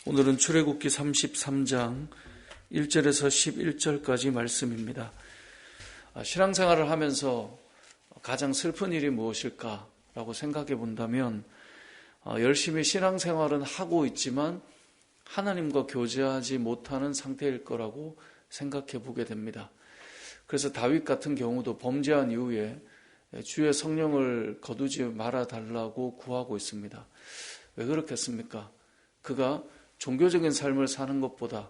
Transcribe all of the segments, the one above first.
오늘은 출애굽기 33장 1절에서 11절까지 말씀입니다. 신앙생활을 하면서 가장 슬픈 일이 무엇일까라고 생각해 본다면 열심히 신앙생활은 하고 있지만 하나님과 교제하지 못하는 상태일 거라고 생각해 보게 됩니다. 그래서 다윗 같은 경우도 범죄한 이후에 주의 성령을 거두지 말아달라고 구하고 있습니다. 왜 그렇겠습니까? 그가 종교적인 삶을 사는 것보다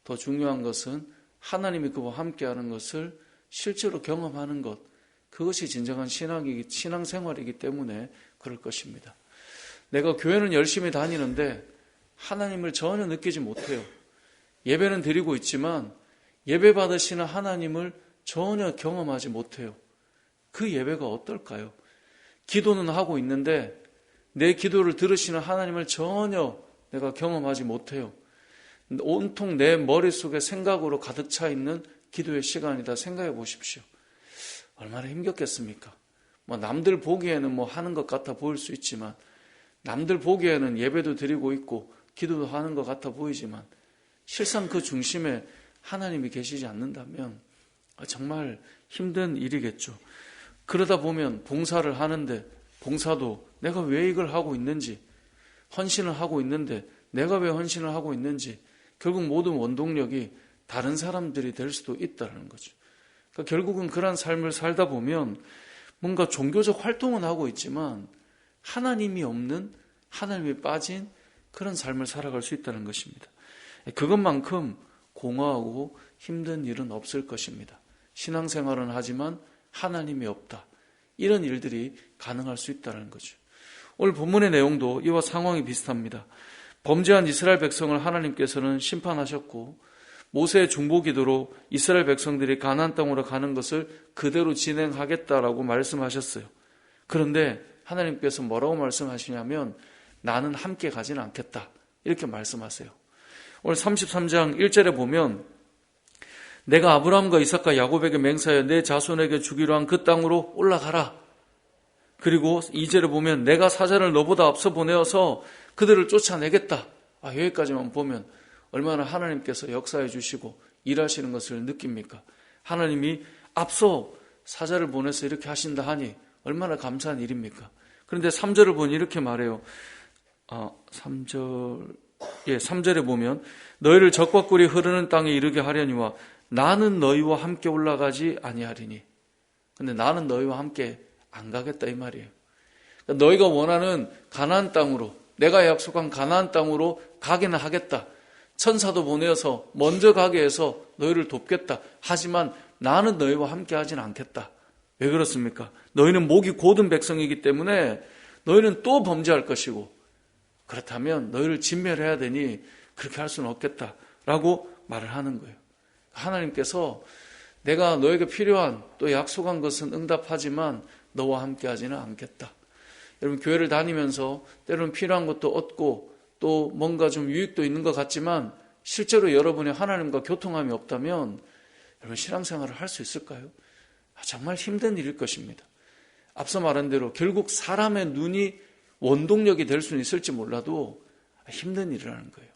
더 중요한 것은 하나님이 그와 함께하는 것을 실제로 경험하는 것, 그것이 진정한 신앙생활이기 때문에 그럴 것입니다. 내가 교회는 열심히 다니는데 하나님을 전혀 느끼지 못해요. 예배는 드리고 있지만 예배 받으시는 하나님을 전혀 경험하지 못해요. 그 예배가 어떨까요? 기도는 하고 있는데 내 기도를 들으시는 하나님을 전혀 내가 경험하지 못해요. 온통 내 머릿속에 생각으로 가득 차 있는 기도의 시간이다 생각해 보십시오. 얼마나 힘겹겠습니까? 남들 보기에는 하는 것 같아 보일 수 있지만, 남들 보기에는 예배도 드리고 있고 기도도 하는 것 같아 보이지만 실상 그 중심에 하나님이 계시지 않는다면 정말 힘든 일이겠죠. 그러다 보면 봉사를 하는데 봉사도 내가 왜 이걸 하고 있는지, 헌신을 하고 있는데 내가 왜 헌신을 하고 있는지, 결국 모든 원동력이 다른 사람들이 될 수도 있다는 거죠. 그러니까 결국은 그런 삶을 살다 보면 뭔가 종교적 활동은 하고 있지만 하나님이 없는, 하나님이 빠진 그런 삶을 살아갈 수 있다는 것입니다. 그것만큼 공허하고 힘든 일은 없을 것입니다. 신앙생활은 하지만 하나님이 없다. 이런 일들이 가능할 수 있다는 거죠. 오늘 본문의 내용도 이와 상황이 비슷합니다. 범죄한 이스라엘 백성을 하나님께서는 심판하셨고 모세의 중보기도로 이스라엘 백성들이 가나안 땅으로 가는 것을 그대로 진행하겠다라고 말씀하셨어요. 그런데 하나님께서 뭐라고 말씀하시냐면 나는 함께 가지는 않겠다 이렇게 말씀하세요. 오늘 33장 1절에 보면 내가 아브라함과 이삭과 야곱에게 맹세하여 내 자손에게 주기로 한 그 땅으로 올라가라. 그리고 2절에 보면 내가 사자를 너보다 앞서 보내어서 그들을 쫓아내겠다. 여기까지만 보면 얼마나 하나님께서 역사해 주시고 일하시는 것을 느낍니까? 하나님이 앞서 사자를 보내서 이렇게 하신다 하니 얼마나 감사한 일입니까? 그런데 3절을 보니 이렇게 말해요. 3절에 보면 너희를 적과 꿀이 흐르는 땅에 이르게 하려니와 나는 너희와 함께 올라가지 아니하리니. 근데 나는 너희와 함께 안 가겠다 이 말이에요. 그러니까 너희가 원하는 가나안 땅으로, 내가 약속한 가나안 땅으로 가기는 하겠다. 천사도 보내어서 먼저 가게 해서 너희를 돕겠다. 하지만 나는 너희와 함께 하진 않겠다. 왜 그렇습니까? 너희는 목이 곧은 백성이기 때문에 너희는 또 범죄할 것이고, 그렇다면 너희를 진멸해야 되니 그렇게 할 수는 없겠다라고 말을 하는 거예요. 하나님께서 내가 너에게 필요한 또 약속한 것은 응답하지만 너와 함께 하지는 않겠다. 여러분, 교회를 다니면서 때로는 필요한 것도 얻고 또 뭔가 좀 유익도 있는 것 같지만 실제로 여러분의 하나님과 교통함이 없다면 여러분 신앙생활을 할 수 있을까요? 정말 힘든 일일 것입니다. 앞서 말한 대로 결국 사람의 눈이 원동력이 될 수는 있을지 몰라도 힘든 일이라는 거예요.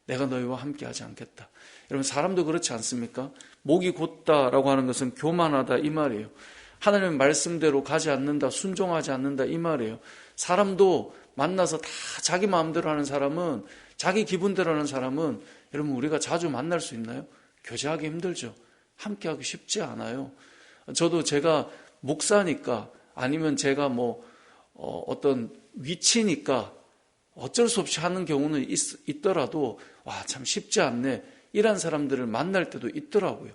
내가 너희와 함께 하지 않겠다. 여러분, 사람도 그렇지 않습니까? 목이 곧다라고 하는 것은 교만하다 이 말이에요. 하나님의 말씀대로 가지 않는다, 순종하지 않는다 이 말이에요. 사람도 만나서 다 자기 마음대로 하는 사람은, 자기 기분대로 하는 사람은 여러분 우리가 자주 만날 수 있나요? 교제하기 힘들죠. 함께하기 쉽지 않아요. 저도 제가 목사니까 아니면 제가 어떤 위치니까 어쩔 수 없이 하는 경우는 있더라도 참 쉽지 않네 이런 사람들을 만날 때도 있더라고요.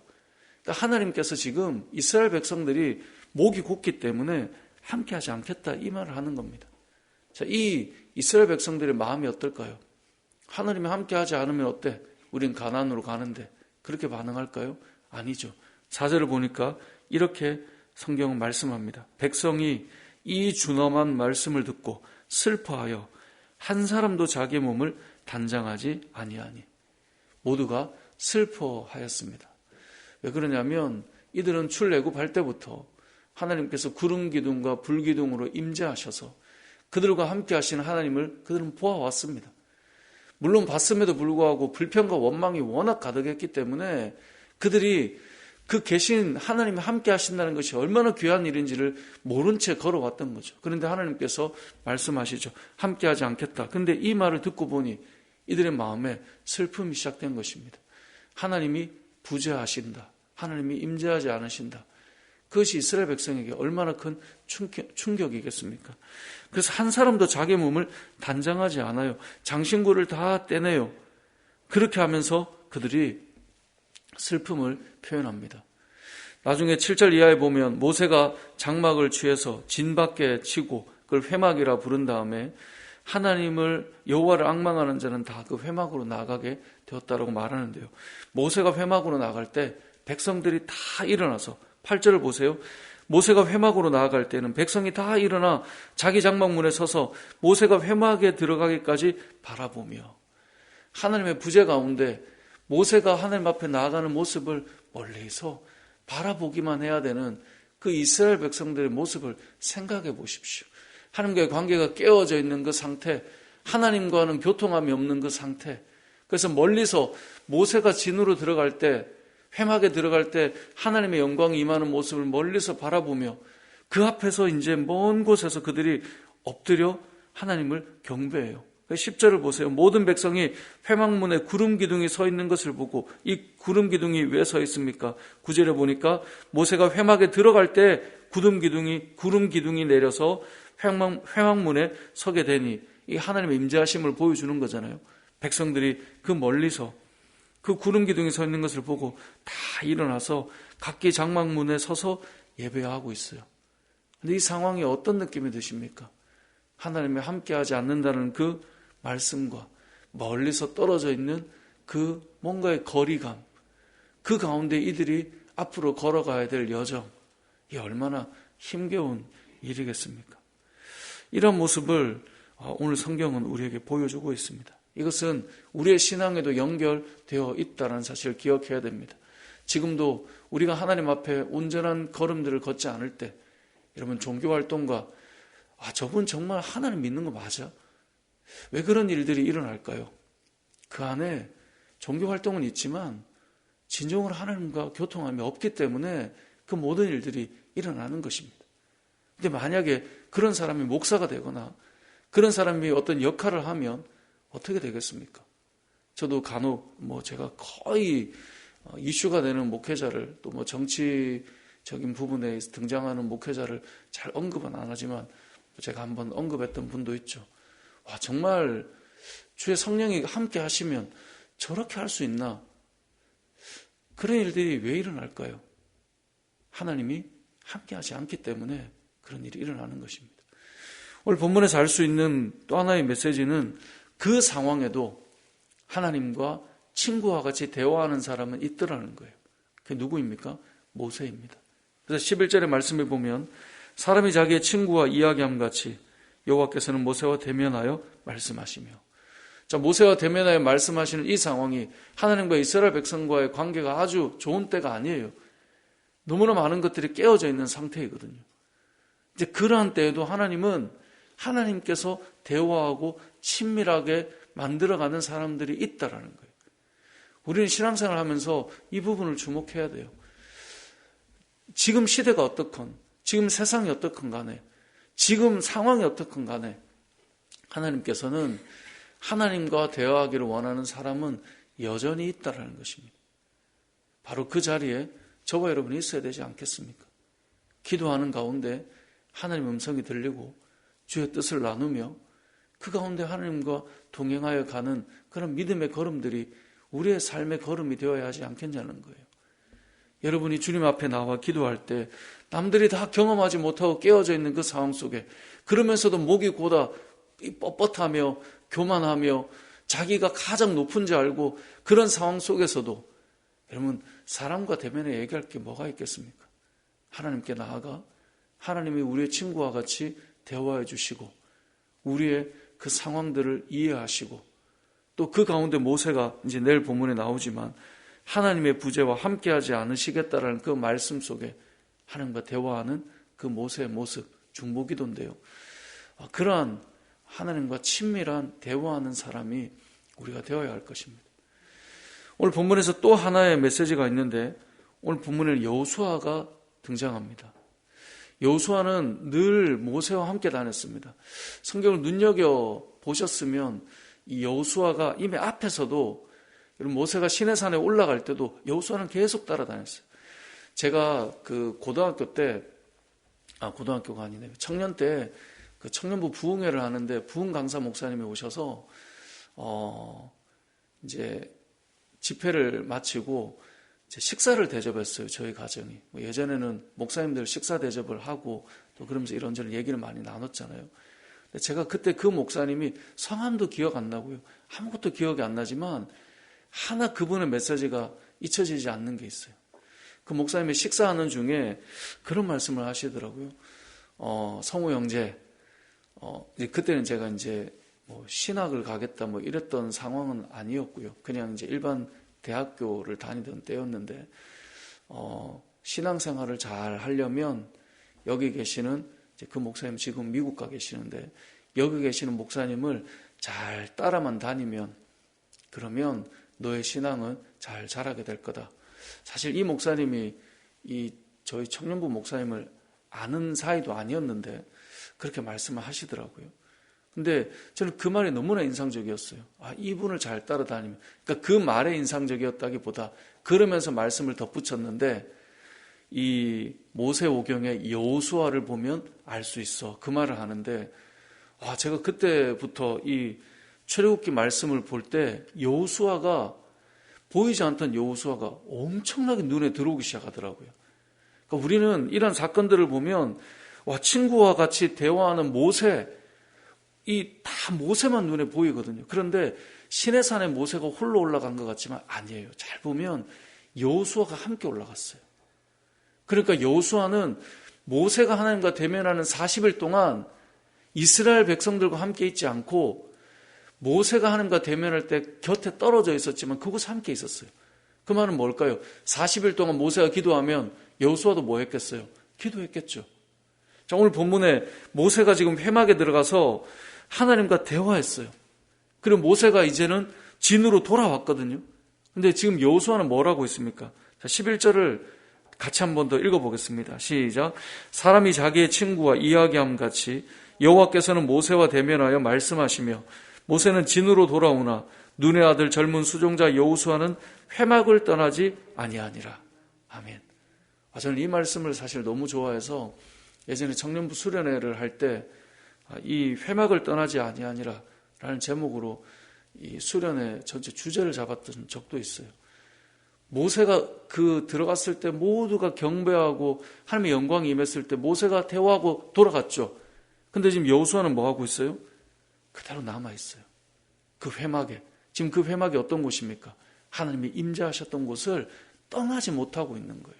그러니까 하나님께서 지금 이스라엘 백성들이 목이 곧기 때문에 함께하지 않겠다 이 말을 하는 겁니다. 자, 이 이스라엘 백성들의 마음이 어떨까요? 하나님이 함께하지 않으면 어때? 우린 가나안으로 가는데 그렇게 반응할까요? 아니죠. 4절을 보니까 이렇게 성경은 말씀합니다. 백성이 이 준엄한 말씀을 듣고 슬퍼하여 한 사람도 자기 몸을 단장하지 아니하니. 모두가 슬퍼하였습니다. 왜 그러냐면 이들은 출애굽할 때부터 하나님께서 구름 기둥과 불 기둥으로 임재하셔서 그들과 함께 하시는 하나님을 그들은 보아왔습니다. 물론 봤음에도 불구하고 불평과 원망이 워낙 가득했기 때문에 그들이 그 계신 하나님이 함께 하신다는 것이 얼마나 귀한 일인지를 모른 채 걸어왔던 거죠. 그런데 하나님께서 말씀하시죠. 함께 하지 않겠다. 그런데 이 말을 듣고 보니 이들의 마음에 슬픔이 시작된 것입니다. 하나님이 부재하신다. 하나님이 임재하지 않으신다. 그것이 이스라엘 백성에게 얼마나 큰 충격이겠습니까? 그래서 한 사람도 자기 몸을 단장하지 않아요. 장신구를 다 떼내요. 그렇게 하면서 그들이 슬픔을 표현합니다. 나중에 7절 이하에 보면 모세가 장막을 취해서 진 밖에 치고 그걸 회막이라 부른 다음에 하나님을 여호와를 앙망하는 자는 다 그 회막으로 나가게 되었다라고 말하는데요. 모세가 회막으로 나갈 때 백성들이 다 일어나서 8절을 보세요. 모세가 회막으로 나아갈 때는 백성이 다 일어나 자기 장막문에 서서 모세가 회막에 들어가기까지 바라보며 하나님의 부재 가운데 모세가 하나님 앞에 나아가는 모습을 멀리서 바라보기만 해야 되는 그 이스라엘 백성들의 모습을 생각해 보십시오. 하나님과의 관계가 깨어져 있는 그 상태, 하나님과는 교통함이 없는 그 상태. 그래서 멀리서 모세가 진으로 들어갈 때, 회막에 들어갈 때 하나님의 영광이 임하는 모습을 멀리서 바라보며 그 앞에서 이제 먼 곳에서 그들이 엎드려 하나님을 경배해요. 10절을 보세요. 모든 백성이 회막문에 구름 기둥이 서 있는 것을 보고 이 구름 기둥이 왜 서 있습니까? 9절에 보니까 모세가 회막에 들어갈 때 구름 기둥이 내려서 회막문에 서게 되니 이 하나님의 임재하심을 보여주는 거잖아요. 백성들이 그 멀리서 그 구름 기둥이 서 있는 것을 보고 다 일어나서 각기 장막문에 서서 예배하고 있어요. 근데 이 상황이 어떤 느낌이 드십니까? 하나님이 함께하지 않는다는 그 말씀과 멀리서 떨어져 있는 그 뭔가의 거리감, 그 가운데 이들이 앞으로 걸어가야 될 여정, 이게 얼마나 힘겨운 일이겠습니까? 이런 모습을 오늘 성경은 우리에게 보여주고 있습니다. 이것은 우리의 신앙에도 연결되어 있다는 사실을 기억해야 됩니다. 지금도 우리가 하나님 앞에 온전한 걸음들을 걷지 않을 때 여러분 종교활동과 저분 정말 하나님 믿는 거 맞아? 왜 그런 일들이 일어날까요? 그 안에 종교활동은 있지만 진정으로 하나님과 교통함이 없기 때문에 그 모든 일들이 일어나는 것입니다. 근데 만약에 그런 사람이 목사가 되거나 그런 사람이 어떤 역할을 하면 어떻게 되겠습니까? 저도 간혹 제가 거의 이슈가 되는 목회자를 또 정치적인 부분에 등장하는 목회자를 잘 언급은 안 하지만 제가 한번 언급했던 분도 있죠. 와, 정말 주의 성령이 함께 하시면 저렇게 할 수 있나? 그런 일들이 왜 일어날까요? 하나님이 함께 하지 않기 때문에 그런 일이 일어나는 것입니다. 오늘 본문에서 알 수 있는 또 하나의 메시지는 그 상황에도 하나님과 친구와 같이 대화하는 사람은 있더라는 거예요. 그게 누구입니까? 모세입니다. 그래서 11절의 말씀을 보면 사람이 자기의 친구와 이야기함 같이 여호와께서는 모세와 대면하여 말씀하시며, 자, 모세와 대면하여 말씀하시는 이 상황이 하나님과 이스라엘 백성과의 관계가 아주 좋은 때가 아니에요. 너무나 많은 것들이 깨어져 있는 상태이거든요. 이제 그러한 때에도 하나님께서 대화하고 친밀하게 만들어가는 사람들이 있다라는 거예요. 우리는 신앙생활을 하면서 이 부분을 주목해야 돼요. 지금 시대가 어떻건, 지금 세상이 어떻건 간에, 지금 상황이 어떻건 간에 하나님께서는 하나님과 대화하기를 원하는 사람은 여전히 있다라는 것입니다. 바로 그 자리에 저와 여러분이 있어야 되지 않겠습니까? 기도하는 가운데 하나님 음성이 들리고 주의 뜻을 나누며 그 가운데 하나님과 동행하여 가는 그런 믿음의 걸음들이 우리의 삶의 걸음이 되어야 하지 않겠냐는 거예요. 여러분이 주님 앞에 나와 기도할 때 남들이 다 경험하지 못하고 깨어져 있는 그 상황 속에, 그러면서도 목이 고다 뻣뻣하며 교만하며 자기가 가장 높은 줄 알고 그런 상황 속에서도 여러분 사람과 대면에 얘기할 게 뭐가 있겠습니까? 하나님께 나아가 하나님이 우리의 친구와 같이 대화해 주시고 우리의 그 상황들을 이해하시고 또 그 가운데 모세가 이제 내일 본문에 나오지만 하나님의 부재와 함께하지 않으시겠다라는 그 말씀 속에 하나님과 대화하는 그 모세의 모습, 중보기도인데요. 그러한 하나님과 친밀한 대화하는 사람이 우리가 되어야 할 것입니다. 오늘 본문에서 또 하나의 메시지가 있는데 오늘 본문에는 여호수아가 등장합니다. 여호수아는 늘 모세와 함께 다녔습니다. 성경을 눈여겨보셨으면 이 여호수아가 이미 앞에서도 모세가 시내산에 올라갈 때도 여호수아는 계속 따라다녔어요. 제가 그 고등학교가 아니네요. 청년 때 그 청년부 부흥회를 하는데 부흥 강사 목사님이 오셔서 이제 집회를 마치고 이제 식사를 대접했어요. 저희 가정이. 예전에는 목사님들 식사 대접을 하고 또 그러면서 이런저런 얘기를 많이 나눴잖아요. 근데 제가 그때 그 목사님이 성함도 기억 안 나고요. 아무것도 기억이 안 나지만 하나 그분의 메시지가 잊혀지지 않는 게 있어요. 그 목사님이 식사하는 중에 그런 말씀을 하시더라고요. 성우 형제, 이제 그때는 제가 이제 뭐 신학을 가겠다 뭐 이랬던 상황은 아니었고요. 그냥 이제 일반 대학교를 다니던 때였는데, 신앙생활을 잘 하려면 여기 계시는 이제 그 목사님 지금 미국 가 계시는데 여기 계시는 목사님을 잘 따라만 다니면 그러면 너의 신앙은 잘 자라게 될 거다. 사실 이 목사님이 저희 청년부 목사님을 아는 사이도 아니었는데 그렇게 말씀을 하시더라고요. 근데 저는 그 말이 너무나 인상적이었어요. 이분을 잘 따라다니면. 그러니까 그 말에 인상적이었다기보다 그러면서 말씀을 덧붙였는데 이 모세오경의 여호수아를 보면 알 수 있어. 그 말을 하는데 제가 그때부터 이 출애굽기 말씀을 볼 때 여호수아가 보이지 않던 여호수아가 엄청나게 눈에 들어오기 시작하더라고요. 그러니까 우리는 이런 사건들을 보면 친구와 같이 대화하는 모세, 다 모세만 눈에 보이거든요. 그런데 시내산에 모세가 홀로 올라간 것 같지만 아니에요. 잘 보면 여호수아가 함께 올라갔어요. 그러니까 여호수아는 모세가 하나님과 대면하는 40일 동안 이스라엘 백성들과 함께 있지 않고 모세가 하나님과 대면할 때 곁에 떨어져 있었지만 그곳에 함께 있었어요. 그 말은 뭘까요? 40일 동안 모세가 기도하면 여호수아도 뭐 했겠어요? 기도했겠죠. 자, 오늘 본문에 모세가 지금 회막에 들어가서 하나님과 대화했어요. 그리고 모세가 이제는 진으로 돌아왔거든요. 근데 지금 여호수아는 뭘 하고 있습니까? 자, 11절을 같이 한 번 더 읽어보겠습니다. 시작. 사람이 자기의 친구와 이야기함 같이 여호와께서는 모세와 대면하여 말씀하시며 모세는 진으로 돌아오나 눈의 아들 젊은 수종자 여호수아는 회막을 떠나지 아니하니라. 아멘. 저는 이 말씀을 사실 너무 좋아해서 예전에 청년부 수련회를 할 때 이 회막을 떠나지 아니하니라 라는 제목으로 이 수련회 전체 주제를 잡았던 적도 있어요. 모세가 들어갔을 때 모두가 경배하고 하나님의 영광이 임했을 때 모세가 대화하고 돌아갔죠. 근데 지금 여호수아는 뭐 하고 있어요? 그대로 남아있어요. 그 회막에. 지금 그 회막이 어떤 곳입니까? 하나님이 임재하셨던 곳을 떠나지 못하고 있는 거예요.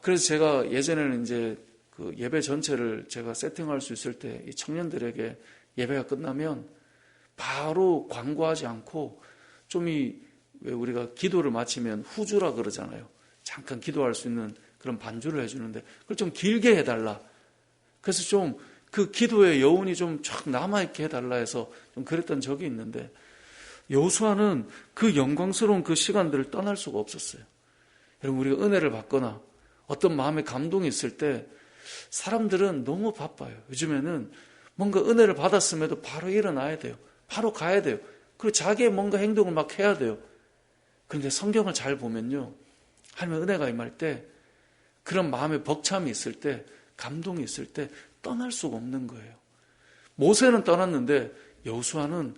그래서 제가 예전에는 이제 그 예배 전체를 제가 세팅할 수 있을 때 이 청년들에게 예배가 끝나면 바로 광고하지 않고 왜 우리가 기도를 마치면 후주라 그러잖아요. 잠깐 기도할 수 있는 그런 반주를 해주는데 그걸 좀 길게 해달라. 그래서 좀 그 기도의 여운이 좀 쫙 남아있게 해달라 해서 좀 그랬던 적이 있는데 여호수아는 그 영광스러운 그 시간들을 떠날 수가 없었어요. 여러분 우리가 은혜를 받거나 어떤 마음의 감동이 있을 때 사람들은 너무 바빠요. 요즘에는 뭔가 은혜를 받았음에도 바로 일어나야 돼요. 바로 가야 돼요. 그리고 자기의 뭔가 행동을 막 해야 돼요. 그런데 성경을 잘 보면요. 하나님의 은혜가 임할 때 그런 마음의 벅참이 있을 때 감동이 있을 때 떠날 수가 없는 거예요. 모세는 떠났는데 여호수아는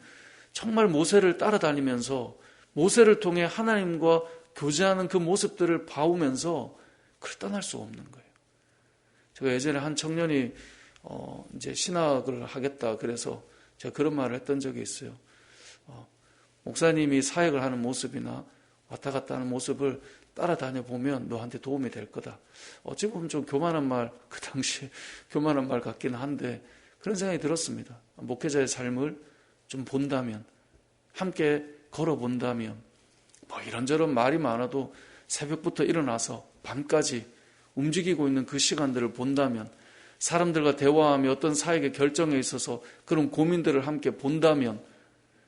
정말 모세를 따라다니면서 모세를 통해 하나님과 교제하는 그 모습들을 봐오면서 그걸 떠날 수가 없는 거예요. 제가 예전에 한 청년이 이제 신학을 하겠다 그래서 제가 그런 말을 했던 적이 있어요. 목사님이 사역을 하는 모습이나 왔다 갔다 하는 모습을 따라다녀 보면 너한테 도움이 될 거다. 어찌 보면 좀 교만한 말, 그 당시에 교만한 말 같기는 한데 그런 생각이 들었습니다. 목회자의 삶을 좀 본다면, 함께 걸어본다면, 뭐 이런저런 말이 많아도 새벽부터 일어나서 밤까지 움직이고 있는 그 시간들을 본다면, 사람들과 대화하며 어떤 사역의 결정에 있어서 그런 고민들을 함께 본다면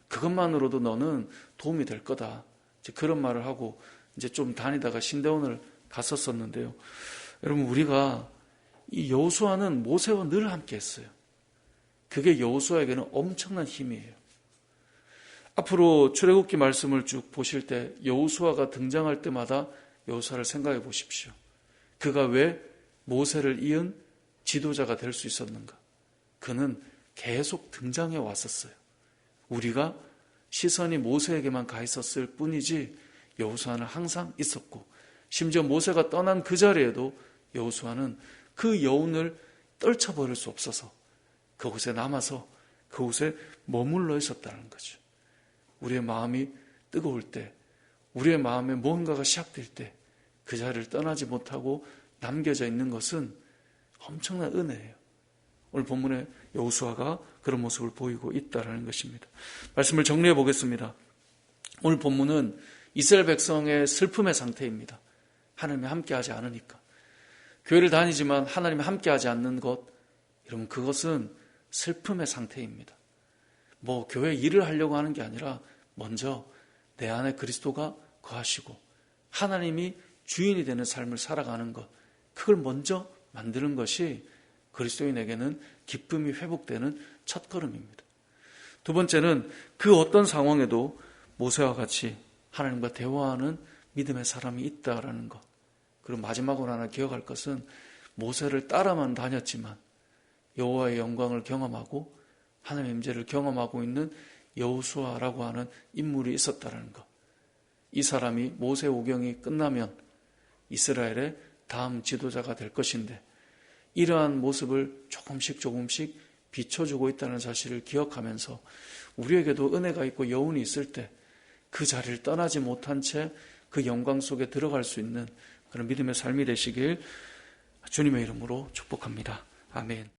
그것만으로도 너는 도움이 될 거다. 이제 그런 말을 하고 이제 좀 다니다가 신대원을 갔었었는데요. 여러분, 우리가 이 여호수아는 모세와 늘 함께 했어요. 그게 여호수아에게는 엄청난 힘이에요. 앞으로 출애굽기 말씀을 쭉 보실 때 여호수아가 등장할 때마다 여호수아를 생각해 보십시오. 그가 왜 모세를 이은 지도자가 될 수 있었는가? 그는 계속 등장해 왔었어요. 우리가 시선이 모세에게만 가 있었을 뿐이지 여호수아는 항상 있었고, 심지어 모세가 떠난 그 자리에도 여호수아는 그 여운을 떨쳐버릴 수 없어서 그곳에 남아서 그곳에 머물러 있었다는 거죠. 우리의 마음이 뜨거울 때, 우리의 마음에 무언가가 시작될 때 그 자리를 떠나지 못하고 남겨져 있는 것은 엄청난 은혜예요. 오늘 본문에 여호수아가 그런 모습을 보이고 있다는 것입니다. 말씀을 정리해 보겠습니다. 오늘 본문은 이스라엘 백성의 슬픔의 상태입니다. 하나님이 함께하지 않으니까. 교회를 다니지만 하나님이 함께하지 않는 것, 여러분, 그것은 슬픔의 상태입니다. 교회 일을 하려고 하는 게 아니라 먼저 내 안에 그리스도가 거하시고 하나님이 주인이 되는 삶을 살아가는 것, 그걸 먼저 만드는 것이 그리스도인에게는 기쁨이 회복되는 첫걸음입니다. 두 번째는 그 어떤 상황에도 모세와 같이 하나님과 대화하는 믿음의 사람이 있다라는 것. 그리고 마지막으로 하나 기억할 것은 모세를 따라만 다녔지만 여호와의 영광을 경험하고 하나님의 임재를 경험하고 있는 여호수아라고 하는 인물이 있었다는 것. 이 사람이 모세 오경이 끝나면 이스라엘의 다음 지도자가 될 것인데, 이러한 모습을 조금씩 비춰주고 있다는 사실을 기억하면서 우리에게도 은혜가 있고 여운이 있을 때 그 자리를 떠나지 못한 채 그 영광 속에 들어갈 수 있는 그런 믿음의 삶이 되시길 주님의 이름으로 축복합니다. 아멘.